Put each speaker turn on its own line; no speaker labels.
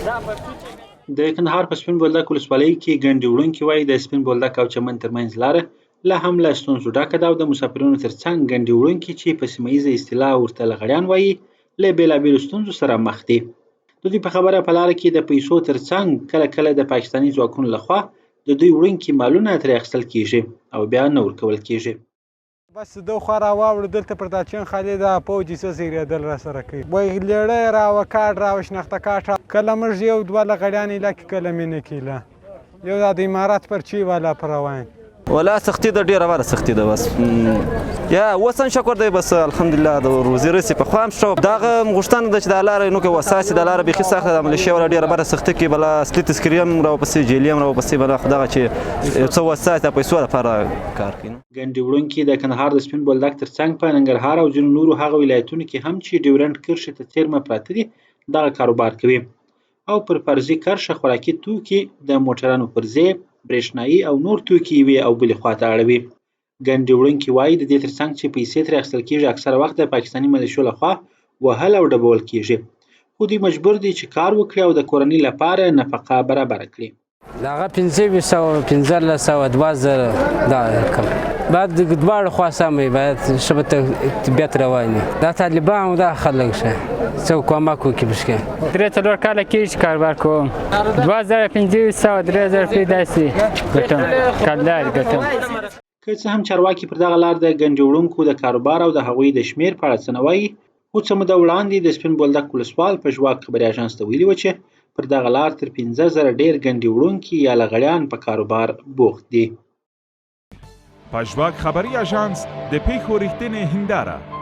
د کندهار په سپین بولدک ولسوالۍ کې ګنډې وړونکي وایي د سپین بولدک او چمن ترمنځ لاره لا هم له ستونزو ډکه ده او د مسافرینو ترڅنګ ګنډې وړونکي چې په سیمه ییزه اصطلاح ورته لغړیان وایي له بېلابېلو ستونزو سره مخ دي. د دوی په خبره په لاره کې د پیسو ترڅنګ کله کله د پاکستاني ځواکونو لخوا د دوی وړونکي مالونه ترې اخیستل کیږي او بیا نه ورکول کیږي.
بس دو خوا راواوړو دلته پر دا چین خالي دا پوځ څه زیږېدل راسره کوي وایي لیړی راوه کاډ راوه شنخته کاټ کله موږ یو دوه لغړیان ایله کې کله مې نه کیله یو دا د امارات پرچی والا پر روان
ولا سختي ده ډېره واره سختي ده بس یا اوس هم شکر دی بس الحمدلله د روزي رسي پخوا هم شو دغه غوښتنه ده چې دا لاره نو که وساسي دا لاره بیخي سخته ده ملیشیا والا ډېره بره سختي کوي بله اصلي تذکرې هم راوپسې جیلې هم راوپسې بله خو دغه چې یو څه وساسي د پیسو لپاره کار کوي.
ګنډې وړونکي د کندهار د سپین بولدک ترڅنګ په ننګرهار او ځینو نورو هغه ولایتونو کې هم چې ډیورنډ کرښې ته څیرمه پراته دي دغه کاروبار کوي او پر فرضي کرښه خوراکي توکي د موټرانو پرزې برېښنایي او نور توکي یوې او بلې خواته اړوي. ګنډې وړونکي وایي د دې ترڅنګ چې پیسې ترې اخیستل کیږي اکثره وخت د پاکستاني ملیشو لخوا وهل او ډبول کیږي خو دوی مجبور دي چې کار وکړي او د کورنۍ لپاره نفقه برابره کړي.
دغه 1500 1500 2000 دا کم بعد دواړو خوا سمې باید ښه به طبیعت روان وي دا طالبان او دا خلک ښه څه کومک وکړي پشکې
3-4 کاله کېږي چې کاروبار کوم 2500 3000 روپۍ داسې ګټم کلدارې ګټم.
که څه هم چارواکي پر دغه لار د ګنډې وړونکو د کاروبار او د هغوی د شمېر په اړه څه نه وایي خو څه موده وړاندې د سپین بولدک ولسوال په ژواک خبري اژانس ته ویلي وو چې پر دغه لار تر 15000 ډېر ګنډې وړونکي یا لغړیان په کاروبار بوخت دي.
په ژواک خبري اژانس د پیښو ریښتینې هنداره